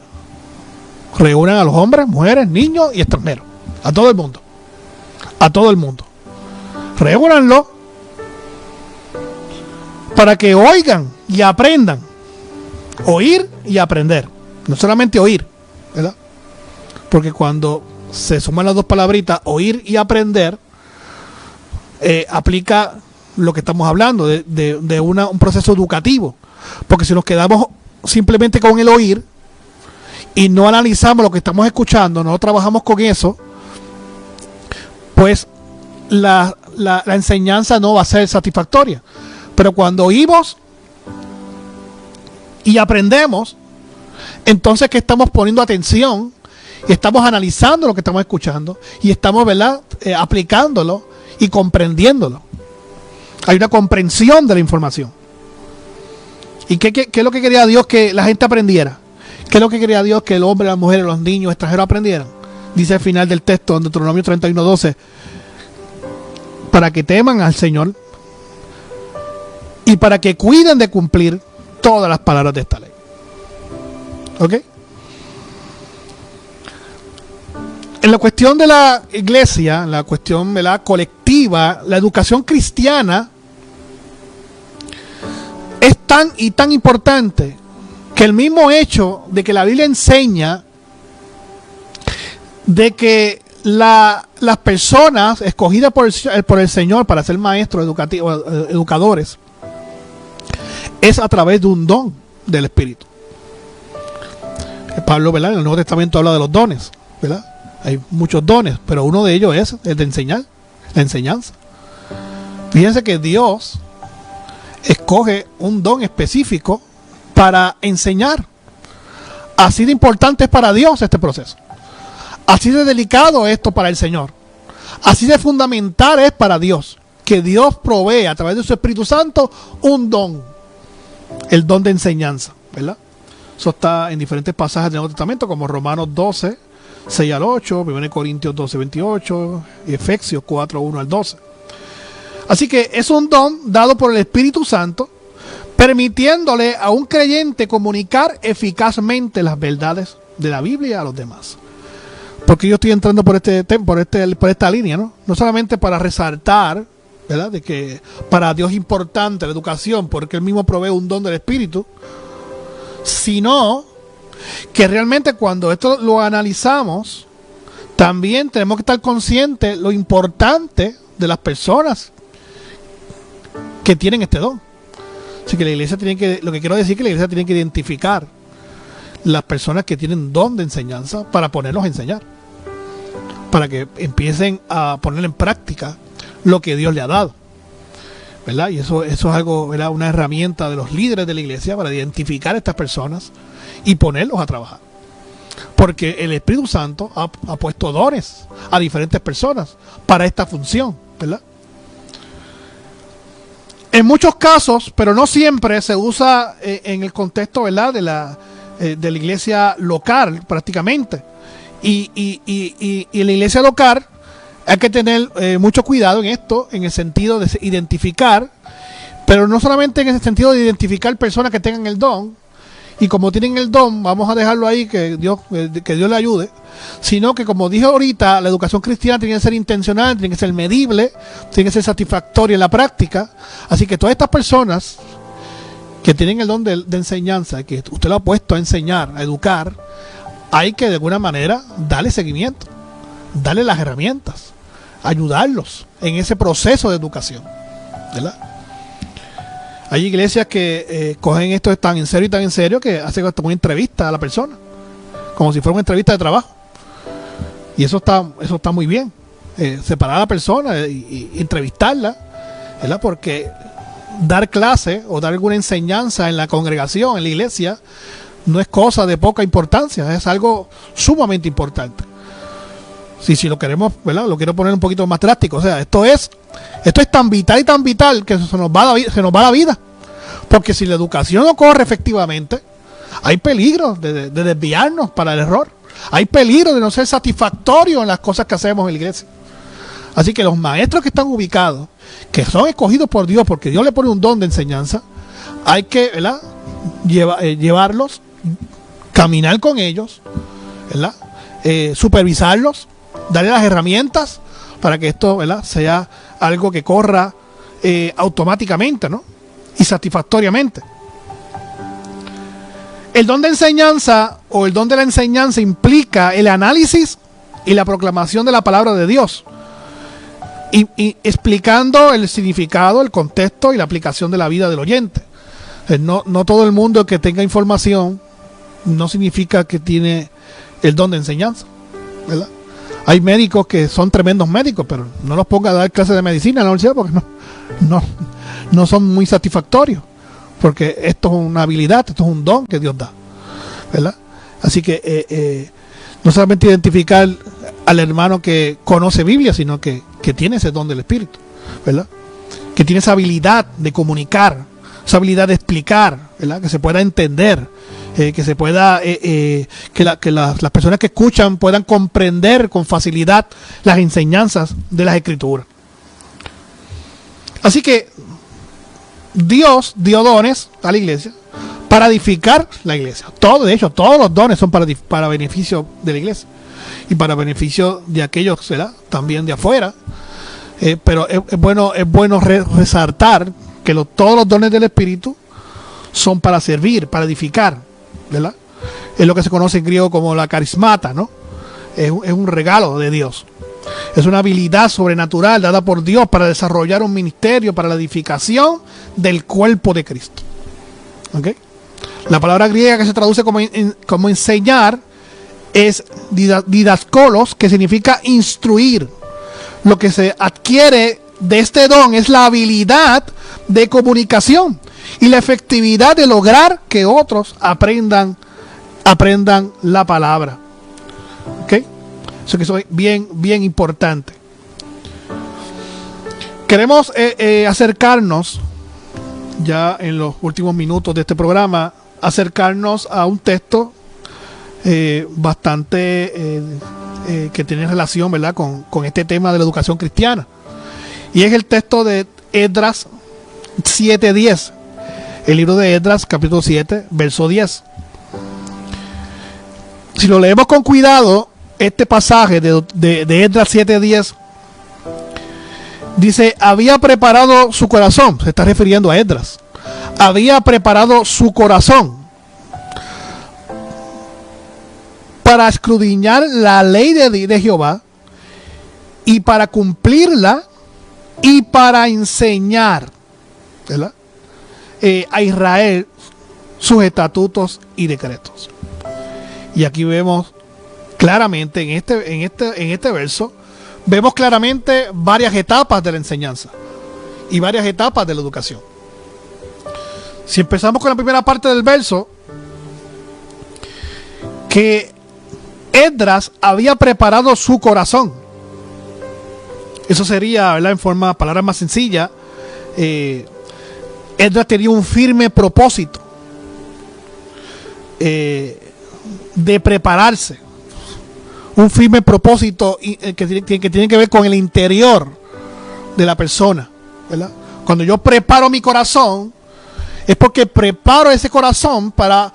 reúnan a los hombres, mujeres, niños y extranjeros, a todo el mundo, reúnanlo para que oigan y aprendan. Oír y aprender, no solamente oír, ¿verdad?, porque cuando se suman las dos palabritas, oír y aprender, aplica lo que estamos hablando de un proceso educativo. Porque si nos quedamos simplemente con el oír y no analizamos lo que estamos escuchando, no trabajamos con eso, pues la enseñanza no va a ser satisfactoria. Pero cuando oímos y aprendemos, entonces que estamos poniendo atención y estamos analizando lo que estamos escuchando y estamos, ¿verdad?, aplicándolo y comprendiéndolo. Hay una comprensión de la información. ¿Y qué es lo que quería Dios que la gente aprendiera? ¿Qué es lo que quería Dios que el hombre, las mujeres, los niños, extranjeros aprendieran? Dice al final del texto, en Deuteronomio 31:12, para que teman al Señor y para que cuiden de cumplir todas las palabras de esta ley. ¿Ok? En la cuestión de la iglesia, en la cuestión de la colectiva, la educación cristiana es tan importante que el mismo hecho de que la Biblia enseña de que las personas escogidas por el Señor para ser maestros educadores es a través de un don del Espíritu. Pablo, ¿verdad?, en el Nuevo Testamento habla de los dones, ¿verdad? Hay muchos dones, pero uno de ellos es el de enseñar, la enseñanza. Fíjense que Dios escoge un don específico para enseñar. Así de importante es para Dios este proceso. Así de delicado es esto para el Señor. Así de fundamental es para Dios que Dios provee a través de su Espíritu Santo un don, el don de enseñanza, ¿verdad? Eso está en diferentes pasajes del Nuevo Testamento, como Romanos 12, 6 al 8, 1 Corintios 12, 28 y Efesios 4, 1 al 12. Así que es un don dado por el Espíritu Santo, permitiéndole a un creyente comunicar eficazmente las verdades de la Biblia a los demás. Porque yo estoy entrando por esta línea, ¿no? No solamente para resaltar, ¿verdad?, de que para Dios es importante la educación, porque Él mismo provee un don del Espíritu, sino que realmente cuando esto lo analizamos, también tenemos que estar conscientes lo importante de las personas que tienen este don. Así que la iglesia lo que quiero decir es que la iglesia tiene que identificar las personas que tienen don de enseñanza para ponerlos a enseñar, para que empiecen a poner en práctica lo que Dios le ha dado, ¿verdad? Y eso es algo, ¿verdad?, una herramienta de los líderes de la iglesia para identificar a estas personas y ponerlos a trabajar, porque el Espíritu Santo ha puesto dones a diferentes personas para esta función, ¿verdad? En muchos casos, pero no siempre, se usa en el contexto, ¿verdad?, de la iglesia local prácticamente, y en la iglesia local hay que tener mucho cuidado en esto, en el sentido de identificar, pero no solamente en ese sentido de identificar personas que tengan el don, y como tienen el don, vamos a dejarlo ahí, que Dios le ayude, sino que, como dije ahorita, la educación cristiana tiene que ser intencional, tiene que ser medible, tiene que ser satisfactoria en la práctica. Así que todas estas personas que tienen el don de enseñanza, que usted lo ha puesto a enseñar, a educar, hay que de alguna manera darle seguimiento, darle las herramientas, ayudarlos en ese proceso de educación, ¿verdad? Hay iglesias que cogen esto tan en serio que hacen hasta una entrevista a la persona, como si fuera una entrevista de trabajo. Y eso está muy bien, separar a la persona y entrevistarla, ¿verdad? Porque dar clase o dar alguna enseñanza en la congregación, en la iglesia, no es cosa de poca importancia, es algo sumamente importante. Si lo queremos, ¿verdad?, lo quiero poner un poquito más drástico. O sea, esto es tan vital que se nos va la vida. Porque si la educación no corre efectivamente, hay peligro de desviarnos para el error. Hay peligro de no ser satisfactorio en las cosas que hacemos en la iglesia. Así que los maestros que están ubicados, que son escogidos por Dios, porque Dios le pone un don de enseñanza, hay que, ¿verdad?, llevarlos, caminar con ellos, ¿verdad?, supervisarlos, darle las herramientas para que esto, ¿verdad?, sea algo que corra automáticamente, ¿no?, y satisfactoriamente. El don de enseñanza o el don de la enseñanza implica el análisis y la proclamación de la palabra de Dios, y explicando el significado, el contexto y la aplicación de la vida del oyente. No todo el mundo que tenga información no significa que tiene el don de enseñanza, ¿verdad? Hay médicos que son tremendos médicos, pero no los ponga a dar clases de medicina en la universidad porque no son muy satisfactorios, porque esto es una habilidad, esto es un don que Dios da, ¿verdad? Así que no solamente identificar al hermano que conoce Biblia, sino que tiene ese don del Espíritu, ¿verdad? Que tiene esa habilidad de comunicar, esa habilidad de explicar, ¿verdad? Que se pueda entender, que se pueda, que las personas que escuchan puedan comprender con facilidad las enseñanzas de las Escrituras. Así que Dios dio dones a la iglesia para edificar la iglesia. De hecho, todos los dones son para beneficio de la iglesia y para beneficio de aquellos, ¿verdad?, también de afuera. Pero es bueno resaltar que todos los dones del Espíritu son para servir, para edificar, ¿verdad? Es lo que se conoce en griego como la carismata, ¿no? Es un regalo de Dios. Es una habilidad sobrenatural dada por Dios para desarrollar un ministerio para la edificación del cuerpo de Cristo. ¿Ok? La palabra griega que se traduce como enseñar es didaskolos, que significa instruir. Lo que se adquiere de este don es la habilidad de comunicación y la efectividad de lograr que otros aprendan la palabra. ¿Ok? Eso que es bien importante. Queremos acercarnos, ya en los últimos minutos de este programa, acercarnos a un texto bastante que tiene relación, ¿verdad?, con este tema de la educación cristiana. Y es el texto de Esdras 7:10. El libro de Esdras, capítulo 7, verso 10. Si lo leemos con cuidado, este pasaje de Esdras 7:10 dice: había preparado su corazón. Se está refiriendo a Esdras. Había preparado su corazón para escudriñar la ley de Jehová y para cumplirla y para enseñar, ¿verdad?, a Israel sus estatutos y decretos. Y aquí vemos claramente en este verso, vemos claramente varias etapas de la enseñanza y varias etapas de la educación. Si empezamos con la primera parte del verso, que Esdras había preparado su corazón. Eso sería, ¿verdad?, en forma, palabras más sencilla, Esdras tenía un firme propósito de prepararse. Un firme propósito que tiene que ver con el interior de la persona, ¿verdad? Cuando yo preparo mi corazón, es porque preparo ese corazón para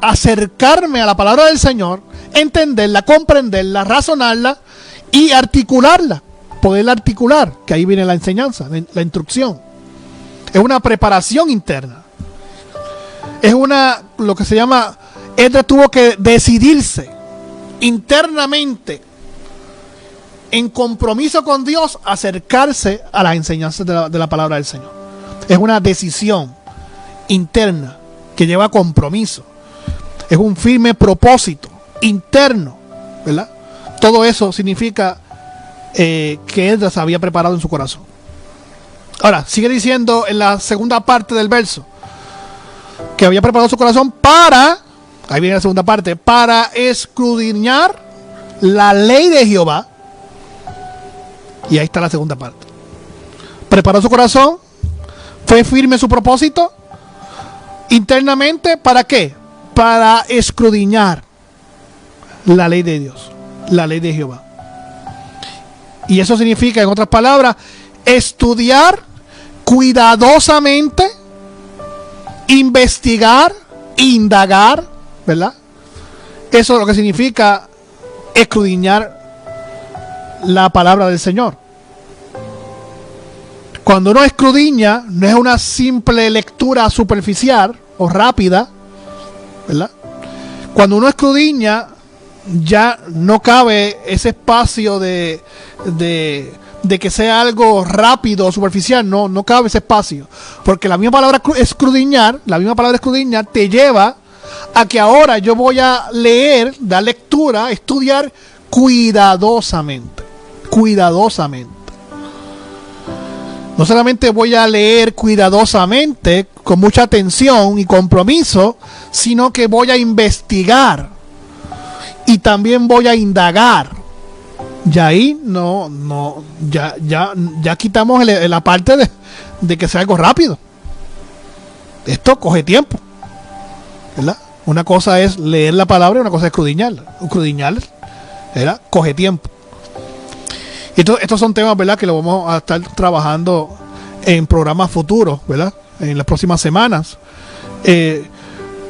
acercarme a la palabra del Señor, entenderla, comprenderla, razonarla y articularla, poderla articular, que ahí viene la enseñanza, la instrucción. Es una preparación interna. Es lo que se llama, Esdras tuvo que decidirse internamente, en compromiso con Dios, acercarse a las enseñanzas de la palabra del Señor. Es una decisión interna que lleva compromiso. Es un firme propósito interno, ¿verdad? Todo eso significa que Esdras había preparado en su corazón. Ahora, sigue diciendo en la segunda parte del verso que había preparado su corazón ahí viene la segunda parte, para escudriñar la ley de Jehová. Y ahí está la segunda parte. Preparó su corazón, fue firme su propósito internamente, ¿para qué? Para escudriñar la ley de Dios, la ley de Jehová. Y eso significa, en otras palabras, estudiar cuidadosamente, investigar, indagar, ¿verdad? Eso es lo que significa escudriñar la palabra del Señor. Cuando uno escudriña, no es una simple lectura superficial o rápida, ¿verdad? Cuando uno escudriña, ya no cabe ese espacio de que sea algo rápido o superficial. No cabe ese espacio, porque la misma palabra escudriñar te lleva a que ahora yo voy a leer, dar lectura, estudiar cuidadosamente. No solamente voy a leer cuidadosamente, con mucha atención y compromiso, sino que voy a investigar. y también voy a indagar. Ya ahí ya quitamos la parte de que sea algo rápido. Esto coge tiempo, ¿verdad? Una cosa es leer la palabra y una cosa es escudriñarla, ¿verdad? Coge tiempo. Y estos son temas, ¿verdad?, que lo vamos a estar trabajando en programas futuros, ¿verdad?, en las próximas semanas.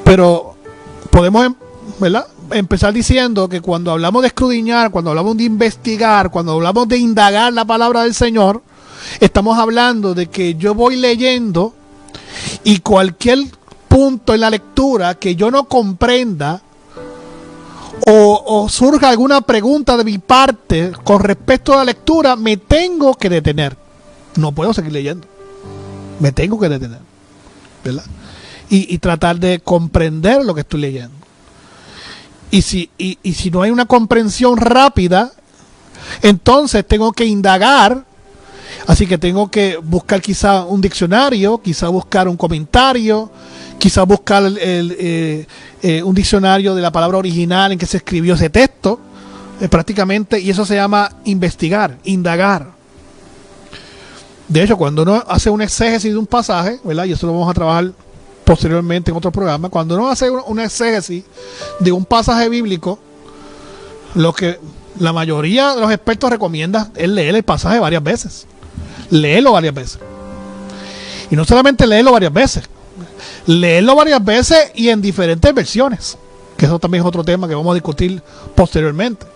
Pero podemos, ¿verdad?, empezar diciendo que cuando hablamos de escudriñar, cuando hablamos de investigar, cuando hablamos de indagar la palabra del Señor, estamos hablando de que yo voy leyendo y cualquier punto en la lectura que yo no comprenda o surja alguna pregunta de mi parte con respecto a la lectura, me tengo que detener. No puedo seguir leyendo. Me tengo que detener, ¿verdad? Y tratar de comprender lo que estoy leyendo. Y si no hay una comprensión rápida, entonces tengo que indagar. Así que tengo que buscar quizá un diccionario, quizá buscar un comentario, quizá buscar un diccionario de la palabra original en que se escribió ese texto, prácticamente, y eso se llama investigar, indagar. De hecho, cuando uno hace un exégesis de un pasaje, ¿verdad?, y eso lo vamos a trabajar posteriormente en otro programa, cuando uno hace un exégesis de un pasaje bíblico, lo que la mayoría de los expertos recomiendan es leer el pasaje varias veces. Léelo varias veces. Y no solamente leerlo varias veces y en diferentes versiones, que eso también es otro tema que vamos a discutir posteriormente.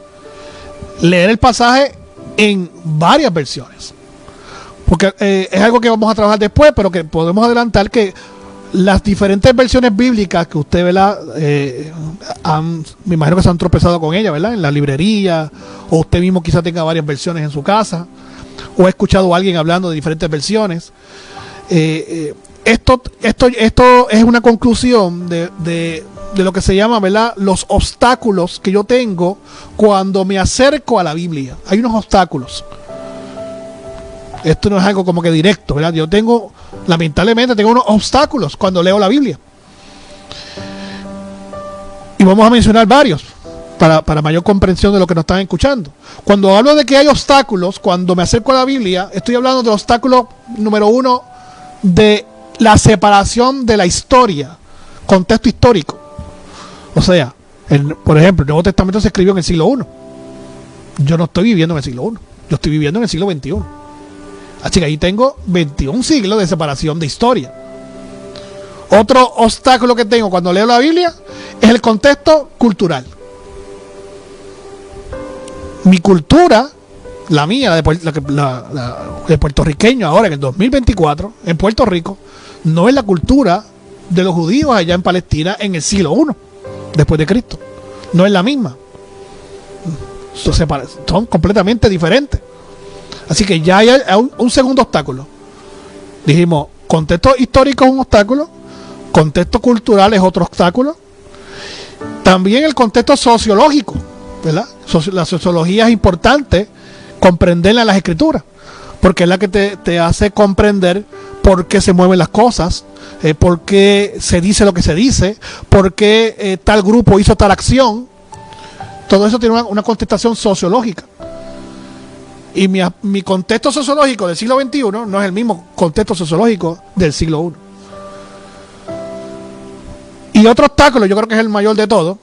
Leer el pasaje en varias versiones, porque es algo que vamos a trabajar después, pero que podemos adelantar que las diferentes versiones bíblicas que usted, ¿verdad?, me imagino que se han tropezado con ellas, ¿verdad?, en la librería, o usted mismo quizá tenga varias versiones en su casa, o ha escuchado a alguien hablando de diferentes versiones. Esto es una conclusión de lo que se llama, ¿verdad?, los obstáculos que yo tengo cuando me acerco a la Biblia. Hay unos obstáculos. Esto no es algo como que directo, ¿verdad? Lamentablemente tengo unos obstáculos cuando leo la Biblia. Y vamos a mencionar varios para mayor comprensión de lo que nos están escuchando. Cuando hablo de que hay obstáculos, cuando me acerco a la Biblia, estoy hablando del obstáculo número 1 de la separación de la historia, contexto histórico. O sea, por ejemplo, el Nuevo Testamento se escribió en el siglo I. Yo no estoy viviendo en el siglo I, yo estoy viviendo en el siglo XXI. Así que ahí tengo 21 siglos de separación de historia. Otro obstáculo que tengo cuando leo la Biblia es el contexto cultural. Mi cultura, la mía, de puertorriqueño ahora en el 2024, en Puerto Rico, no es la cultura de los judíos allá en Palestina en el siglo I, después de Cristo. No es la misma. Son completamente diferentes. Así que ya hay un segundo obstáculo. Dijimos, contexto histórico es un obstáculo, contexto cultural es otro obstáculo. También el contexto sociológico, ¿verdad? La sociología es importante comprenderla en las escrituras, porque es la que te hace comprender por qué se mueven las cosas, por qué se dice lo que se dice, por qué tal grupo hizo tal acción. Todo eso tiene una contestación sociológica. Y mi contexto sociológico del siglo XXI no es el mismo contexto sociológico del siglo I. Y otro obstáculo, yo creo que es el mayor de todo,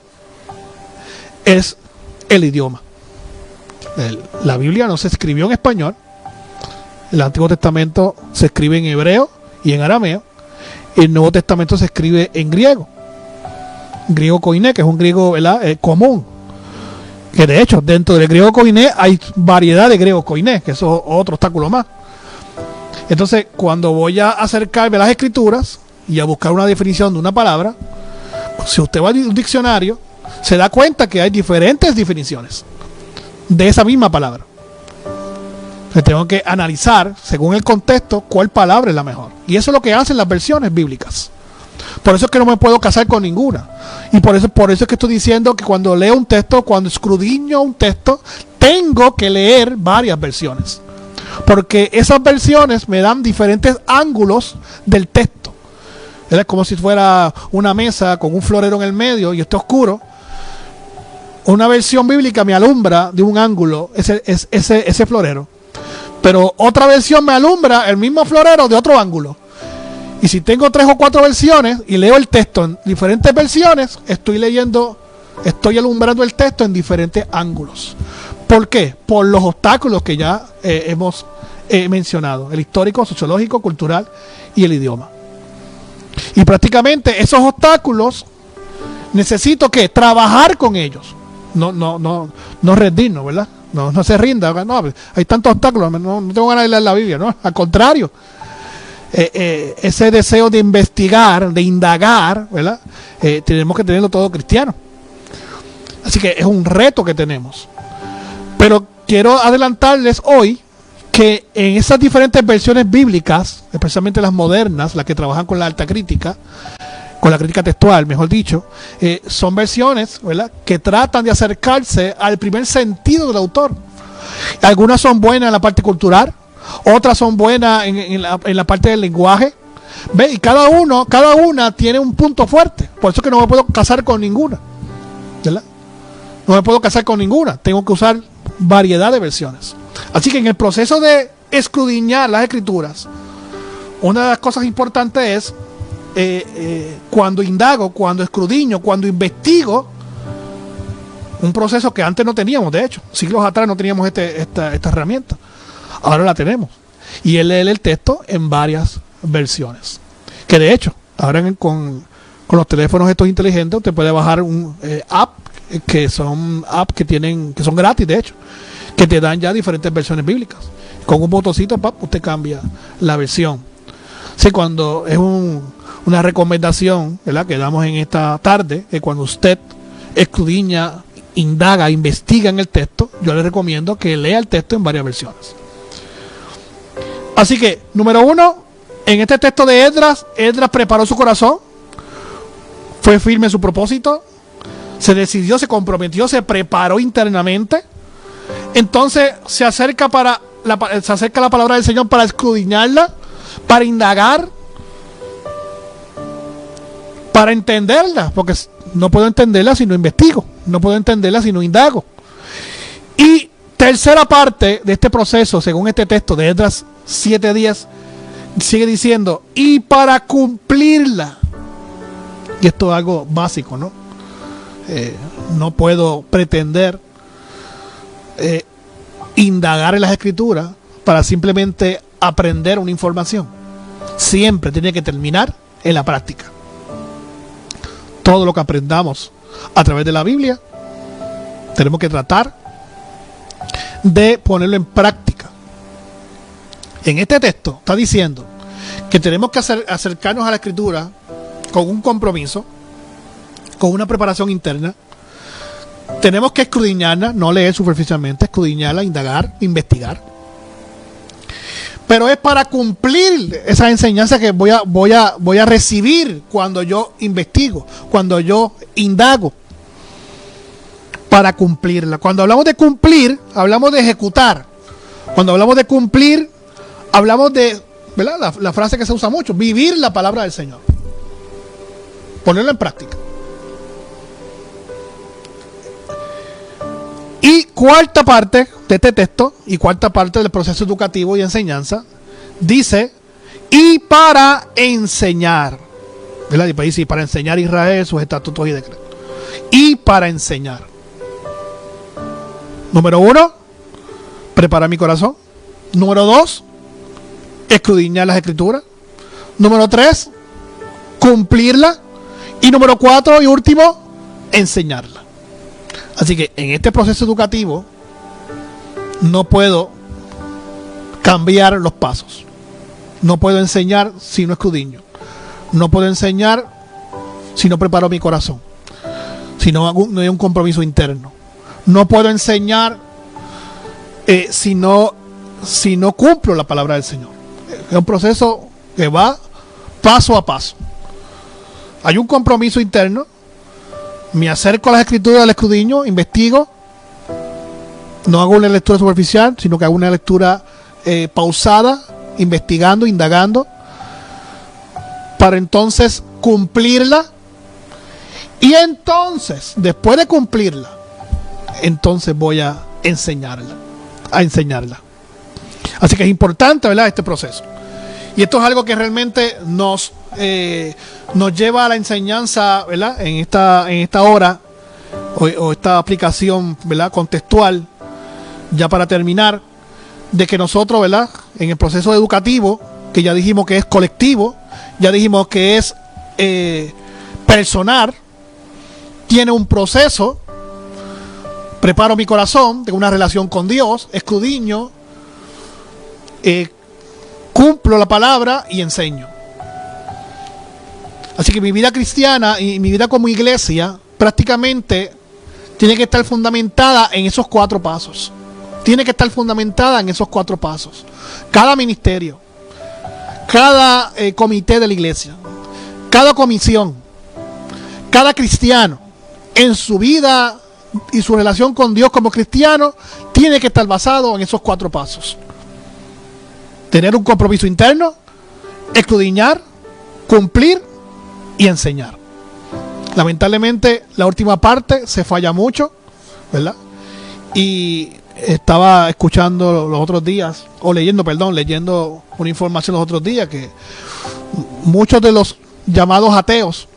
es el idioma. La Biblia no se escribió en español. El Antiguo Testamento se escribe en hebreo y en arameo. El Nuevo Testamento se escribe en griego. Griego koiné, que es un griego, ¿verdad?, común. Que de hecho, dentro del griego koiné hay variedad de griego koiné, que eso es otro obstáculo más. Entonces, cuando voy a acercarme a las escrituras y a buscar una definición de una palabra, si usted va a un diccionario, se da cuenta que hay diferentes definiciones de esa misma palabra. Entonces, tengo que analizar, según el contexto, cuál palabra es la mejor. Y eso es lo que hacen las versiones bíblicas. Por eso es que no me puedo casar con ninguna. Y por eso es que estoy diciendo que cuando leo un texto, cuando escudriño un texto, tengo que leer varias versiones. Porque esas versiones me dan diferentes ángulos del texto. Es como si fuera una mesa con un florero en el medio y esté oscuro. una versión bíblica me alumbra de un ángulo ese florero, pero otra versión me alumbra el mismo florero de otro ángulo. Y si tengo 3 o 4 versiones y leo el texto en diferentes versiones, estoy alumbrando el texto en diferentes ángulos. ¿Por qué? Por los obstáculos que ya hemos mencionado: el histórico, sociológico, cultural y el idioma. Y prácticamente esos obstáculos necesito que trabajar con ellos. No rendirnos, ¿verdad? No se rinda. No, hay tantos obstáculos, no tengo ganas de leer la Biblia, ¿no? Al contrario. Ese deseo de investigar, de indagar, ¿verdad? Tenemos que tenerlo todo cristiano. Así que es un reto que tenemos. Pero quiero adelantarles hoy que en esas diferentes versiones bíblicas, especialmente las modernas, las que trabajan con la alta crítica, con la crítica textual, mejor dicho, son versiones, ¿verdad?, que tratan de acercarse al primer sentido del autor. Algunas son buenas en la parte cultural, otras son buenas en la parte del lenguaje. ¿Ve? Y cada una tiene un punto fuerte. Por eso es que no me puedo casar con ninguna, ¿verdad? No me puedo casar con ninguna. Tengo que usar variedad de versiones. Así que en el proceso de escudriñar las escrituras, una de las cosas importantes es cuando indago, cuando escudriño, cuando investigo, un proceso que antes no teníamos. De hecho, siglos atrás no teníamos esta herramienta. Ahora la tenemos. Y él lee el texto en varias versiones. Que de hecho, ahora con los teléfonos estos inteligentes, usted puede bajar un app, que son apps que son gratis, de hecho, que te dan ya diferentes versiones bíblicas. Con un botoncito, usted cambia la versión. Sí, cuando es una recomendación, ¿verdad?, que damos en esta tarde, que cuando usted escudriña, indaga, investiga en el texto, yo le recomiendo que lea el texto en varias versiones. Así que, número 1, en este texto de Esdras preparó su corazón, fue firme en su propósito, se decidió, se comprometió, se preparó internamente. Entonces se acerca la palabra del Señor para escudriñarla, para indagar, para entenderla, porque no puedo entenderla si no investigo, no puedo entenderla si no indago. Y tercera parte de este proceso, según este texto de Esdras 7:10, sigue diciendo: y para cumplirla. Y esto es algo básico, ¿no? No puedo pretender indagar en las escrituras para simplemente aprender una información. Siempre tiene que terminar en la práctica. Todo lo que aprendamos a través de la Biblia tenemos que tratar de ponerlo en práctica. En este texto está diciendo que tenemos que acercarnos a la escritura con un compromiso, con una preparación interna. Tenemos que escudriñarla, no leer superficialmente, escudriñarla, indagar, investigar. Pero es para cumplir esa enseñanza que voy a recibir cuando yo investigo, cuando yo indago. Para cumplirla. Cuando hablamos de cumplir, hablamos de ejecutar. Cuando hablamos de cumplir, hablamos de, ¿verdad?, la frase que se usa mucho: vivir la palabra del Señor. Ponerlo en práctica. Y cuarta parte de este texto, y cuarta parte del proceso educativo y enseñanza, dice: y para enseñar, ¿verdad? Y dice: para enseñar a Israel sus estatutos y decretos. Y para enseñar. Número 1, preparar mi corazón. Número 2, escudriñar las escrituras. Número 3, cumplirla. Y número 4 y último, enseñarla. Así que en este proceso educativo no puedo cambiar los pasos. No puedo enseñar si no escudriño. No puedo enseñar si no preparo mi corazón. Si no hay un compromiso interno. No puedo enseñar si no cumplo la palabra del Señor. Es un proceso que va paso a paso. Hay un compromiso interno. Me acerco a las escrituras, al escudriño, investigo. No hago una lectura superficial, sino que hago una lectura pausada, investigando, indagando, para entonces cumplirla. Y entonces, después de cumplirla, entonces voy a enseñarla. Así que es importante, ¿verdad?, este proceso. Y esto es algo que realmente nos lleva a la enseñanza, ¿verdad?, en esta hora o esta aplicación, ¿verdad?, contextual, ya para terminar, de que nosotros, ¿verdad?, en el proceso educativo, que ya dijimos que es colectivo, ya dijimos que es personal, tiene un proceso. Preparo mi corazón, tengo una relación con Dios, escudriño, cumplo la palabra y enseño. Así que mi vida cristiana y mi vida como iglesia prácticamente tiene que estar fundamentada en esos 4 pasos. Tiene que estar fundamentada en esos 4 pasos. Cada ministerio, cada comité de la iglesia, cada comisión, cada cristiano en su vida y su relación con Dios como cristiano tiene que estar basado en esos 4 pasos. Tener un compromiso interno, escudriñar, cumplir y enseñar. Lamentablemente la última parte se falla mucho, ¿verdad? Y estaba escuchando los otros días, leyendo una información los otros días, que muchos de los llamados ateos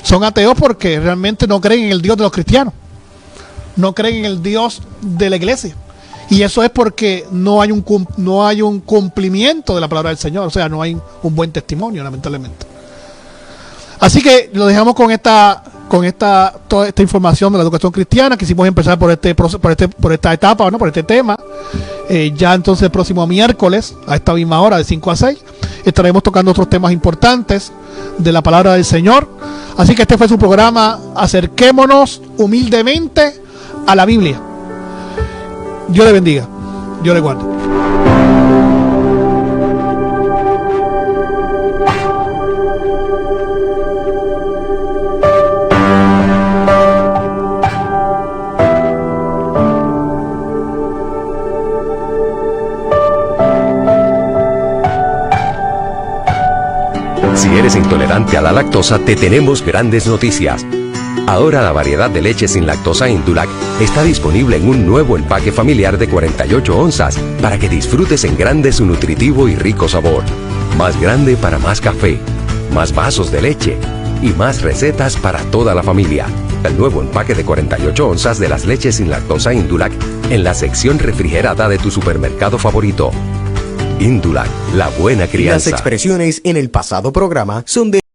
son ateos porque realmente no creen en el Dios de los cristianos, no creen en el Dios de la iglesia, y eso es porque no hay un cumplimiento de la palabra del Señor, o sea, no hay un buen testimonio, lamentablemente. Así que lo dejamos con toda esta información de la educación cristiana. Quisimos empezar por esta etapa, ¿no?, por este tema. Ya entonces el próximo miércoles, a esta misma hora, de 5 a 6, estaremos tocando otros temas importantes de la palabra del Señor. Así que este fue su programa, Acerquémonos humildemente a la Biblia. Dios le bendiga, Dios le guarde. Si eres intolerante a la lactosa, te tenemos grandes noticias. Ahora la variedad de leche sin lactosa Indulac está disponible en un nuevo empaque familiar de 48 onzas para que disfrutes en grande su nutritivo y rico sabor. Más grande para más café, más vasos de leche y más recetas para toda la familia. El nuevo empaque de 48 onzas de las leches sin lactosa Indulac en la sección refrigerada de tu supermercado favorito. Indulac, la buena crianza. Las expresiones en el pasado programa son de